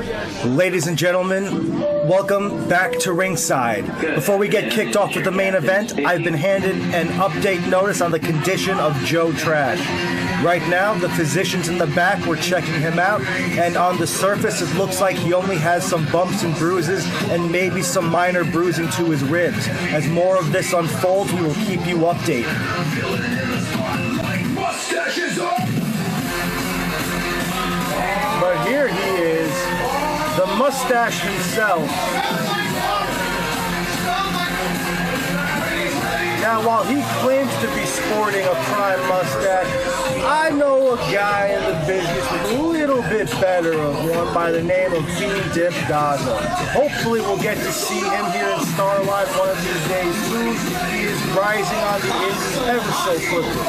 Ladies and gentlemen, welcome back to ringside. Before we get kicked off with the main event, I've been handed an update notice on the condition of Joe Trash. Right now, the physicians in the back were checking him out, and on the surface, it looks like he only has some bumps and bruises and maybe some minor bruising to his ribs. As more of this unfolds, we will keep you updated. But here he is, the mustache himself. Now, while he claims to be sporting a prime mustache, I know a guy in the business with a little bit better of one by the name of B-Dip Gaza. Hopefully we'll get to see him here in Starline one of these days soon. He is rising on the indies ever so quickly.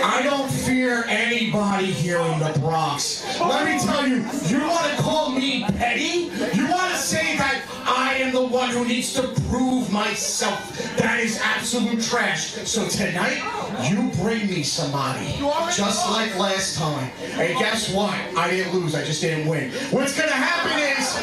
I don't fear anybody here in the Bronx. Let me tell you, you want to call me petty? You want to say that I am the one who needs to prove myself? That is absolute trash. So tonight, you bring me somebody, just like last time. And guess what? I didn't lose, I just didn't win. What's going to happen is,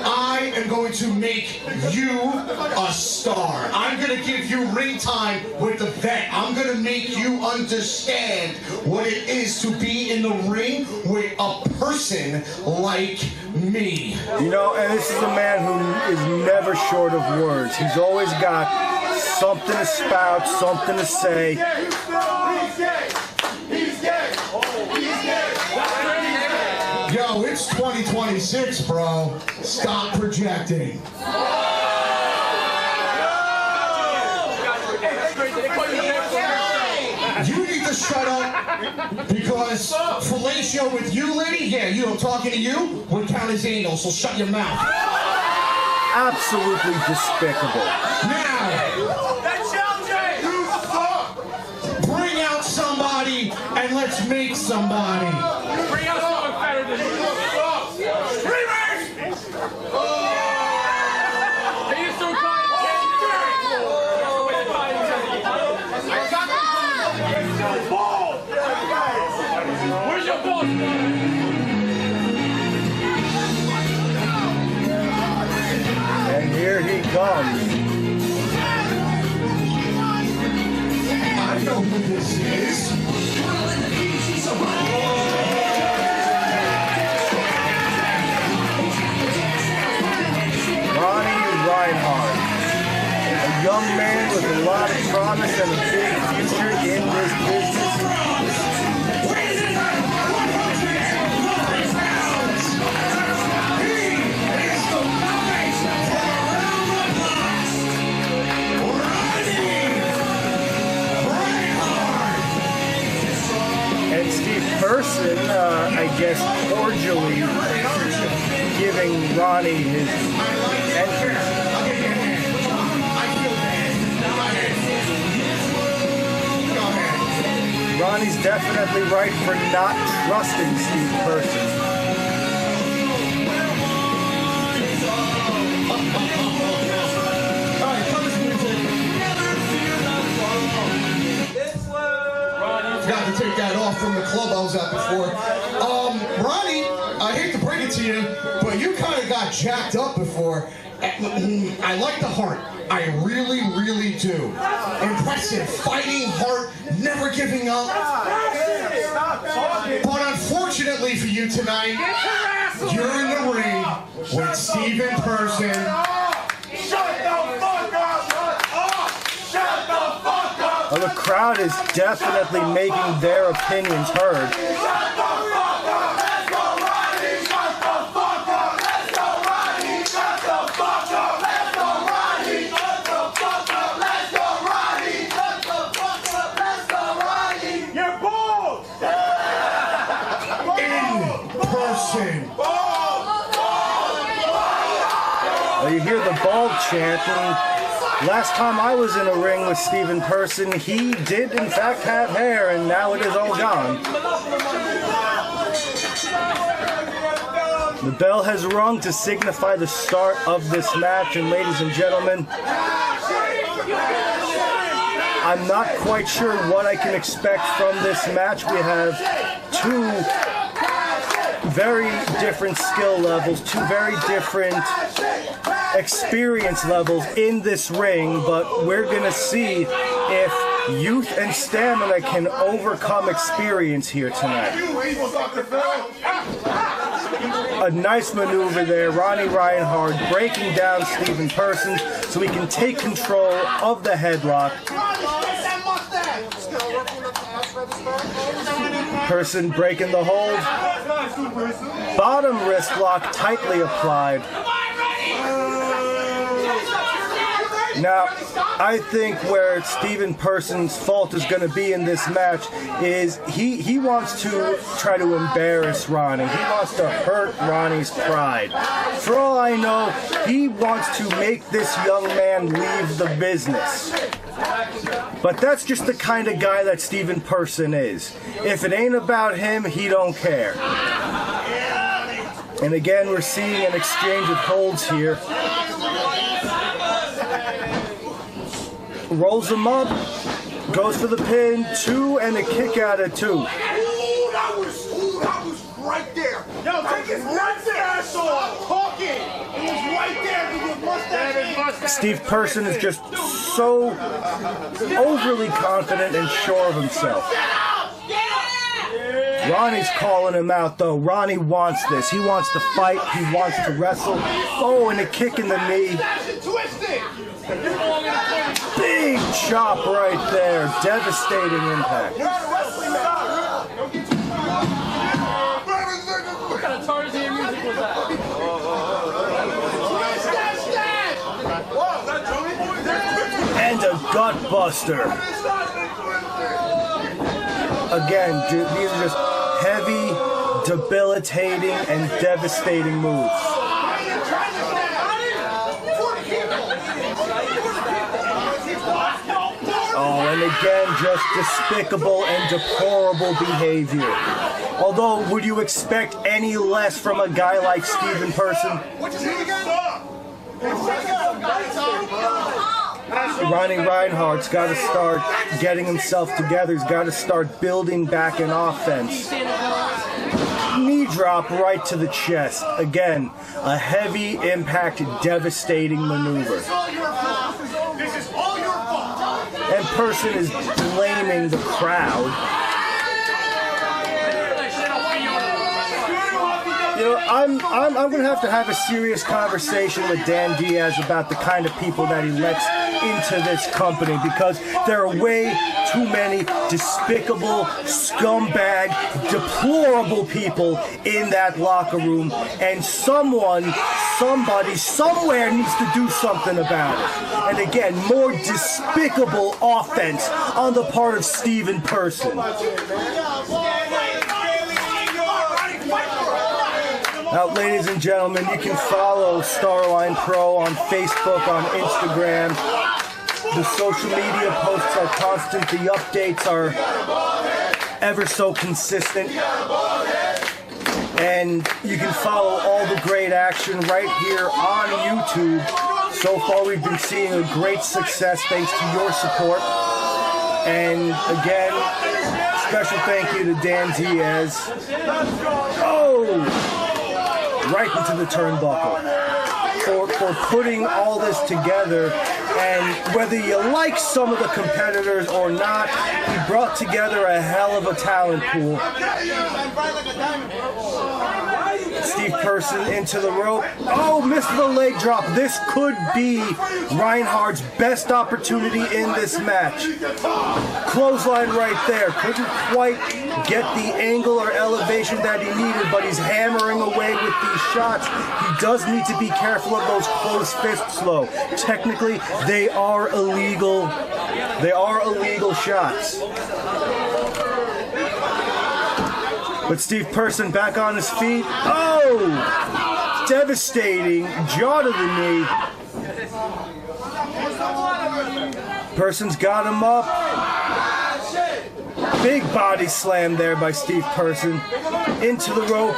I am going to make you a star. I'm going to give you ring time with the vet. I'm going to make you understand what it is to be in the ring with a person like me. You know, and this is a man who is never short of words. He's always got something to spout, something to say. He's gay. He's gay. He's gay. Yo, it's 2026, bro. Stop projecting. You need to shut up, because fellatio with you, lady, yeah, you know, talking to you would count as anal, so shut your mouth. Absolutely despicable. Now, bring out somebody and let's make somebody. Bring out someone better than you. Where's your ball? And here he comes. I know who this is. Ronnie Reinhart. A young man with a lot of promise and a big future in this business. And Steve Person, I guess, cordially giving Ronnie his entrance. Ronnie's definitely right for not trusting Steve Person. Forgot to take that off from the club I was at before. Ronnie, I hate to break it to you, but you kind of got jacked up before. I like the heart. I really, really do. Impressive. Fighting heart, never giving up. But unfortunately for you tonight, you're in the ring with Steven Person. Shut the fuck up! Shut the fuck up! Well, the crowd is definitely making their opinions heard. Shut the fuck up! Let's go, Ronnie! Shut the fuck up! Let's go, Ronnie! Shut the fuck up! Let's go, Ronnie! Shut the fuck up! Let's go, Ronnie! Shut the fuck up! Let's go, Ronnie! You're bald! In person. Well, you hear the bald chanting. Last time I was in a ring with Steven Person, he did in fact have hair, and now it is all gone. The bell has rung to signify the start of this match, and ladies and gentlemen, I'm not quite sure what I can expect from this match. We have two very different skill levels, two very different experience levels in this ring, but we're going to see if youth and stamina can overcome experience here tonight. A nice maneuver there, Ronnie Reinhart breaking down Steven Persons so he can take control of the headlock. Person breaking the hold. Bottom wrist lock tightly applied. Now, I think where Steven Persons' fault is going to be in this match is he wants to try to embarrass Ronnie. He wants to hurt Ronnie's pride. For all I know, he wants to make this young man leave the business. But that's just the kind of guy that Steven Person is. If it ain't about him, he don't care. And again, we're seeing an exchange of holds here. Rolls him up, goes for the pin, 2 and a kick out of 2. Ooh, that was right there. Yo, take his mustache off. Talking. It was right there with your mustache. Steve Person is just so overly confident and sure of himself. Ronnie's calling him out, though. Ronnie wants this. He wants to fight. He wants to wrestle. Oh, and a kick in the knee. Big chop right there. Devastating impact. What kind of Tarzan music was that? And a gut buster. Again, these are just heavy, debilitating, and devastating moves. Oh, and again, just despicable and deplorable behavior. Although, would you expect any less from a guy like Steven Person? Ronnie Reinhart's got to start getting himself together. He's got to start building back an offense. Knee drop right to the chest. Again, a heavy impact, devastating maneuver. And Person is blaming the crowd. You know, I'm going to have a serious conversation with Dan Diaz about the kind of people that he lets into this company, because there are way too many despicable, scumbag, deplorable people in that locker room, and somebody, somewhere needs to do something about it. And again, more despicable offense on the part of Steven Person. Now, ladies and gentlemen, you can follow Starline Pro on Facebook, on Instagram. The social media posts are constant. The updates are ever so consistent. And you can follow all the great action right here on YouTube. So far, we've been seeing a great success thanks to your support. And again, special thank you to Dan Diaz. Oh! Right into the turnbuckle for putting all this together. And whether you like some of the competitors or not, he brought together a hell of a talent pool. Steve Person into the rope. Oh, missed the leg drop. This could be Reinhardt's best opportunity in this match. Clothesline right there. Couldn't quite get the angle or elevation that he needed, but he's hammering away with these shots. He does need to be careful of those closed fists, though. Technically, they are illegal. They are illegal shots. But Steve Person back on his feet. Oh! Devastating. Jaw to the knee. Person's got him up. Big body slam there by Steve Person. Into the rope.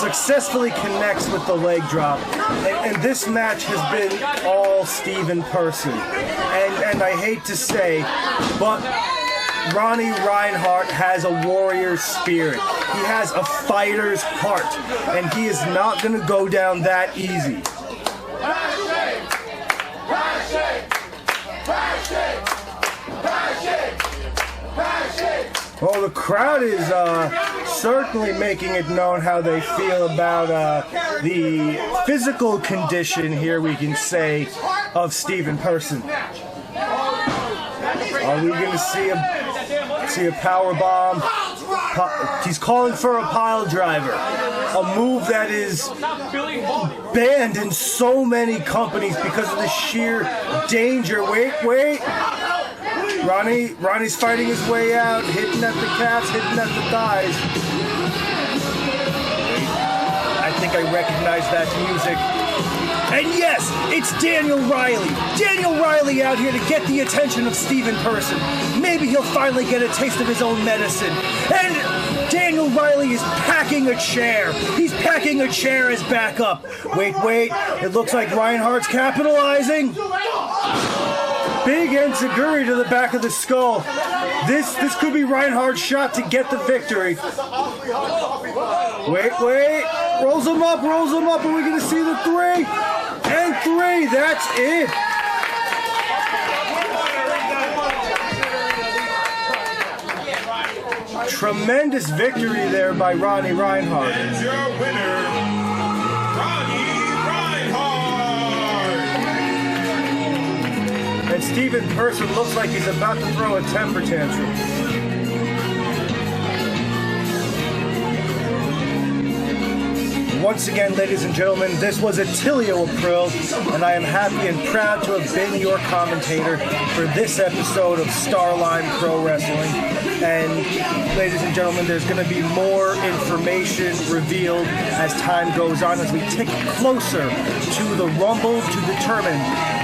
successfully connects with the leg drop. And this match has been all Steve in person. And I hate to say, but Ronnie Reinhart has a warrior's spirit. He has a fighter's heart. And he is not going to go down that easy. Well, the crowd is certainly making it known how they feel about the physical condition here, we can say, of Steve in person. Are we going to see a power bomb? He's calling for a pile driver, a move that is banned in so many companies because of the sheer danger. Wait. Ronnie's fighting his way out, hitting at the calves, hitting at the thighs. I think I recognize that music. And yes, it's Daniel Riley. Daniel Riley out here to get the attention of Steve in person. Maybe he'll finally get a taste of his own medicine. And Daniel Riley is packing a chair. He's packing a chair as backup. Wait. It looks like Reinhardt's capitalizing. Big enziguri to the back of the skull. This could be Reinhardt's shot to get the victory. Wait. Rolls him up. Are we going to see the 3? And 3. That's it. Tremendous victory there by Ronnie Reinhart. And your winner, Ronnie Reinhart. And Steve in person looks like he's about to throw a temper tantrum. Once again, ladies and gentlemen, this was Attilio April, and I am happy and proud to have been your commentator for this episode of Starline Pro Wrestling. And ladies and gentlemen, there's going to be more information revealed as time goes on, as we tick closer to the Rumble to determine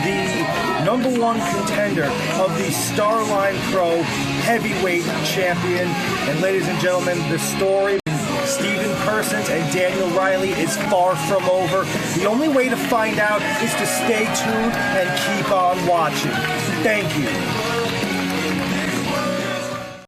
the #1 contender of the Starline Pro Heavyweight Champion. And ladies and gentlemen, the story Stephen Persons and Daniel Riley is far from over. The only way to find out is to stay tuned and keep on watching. Thank you.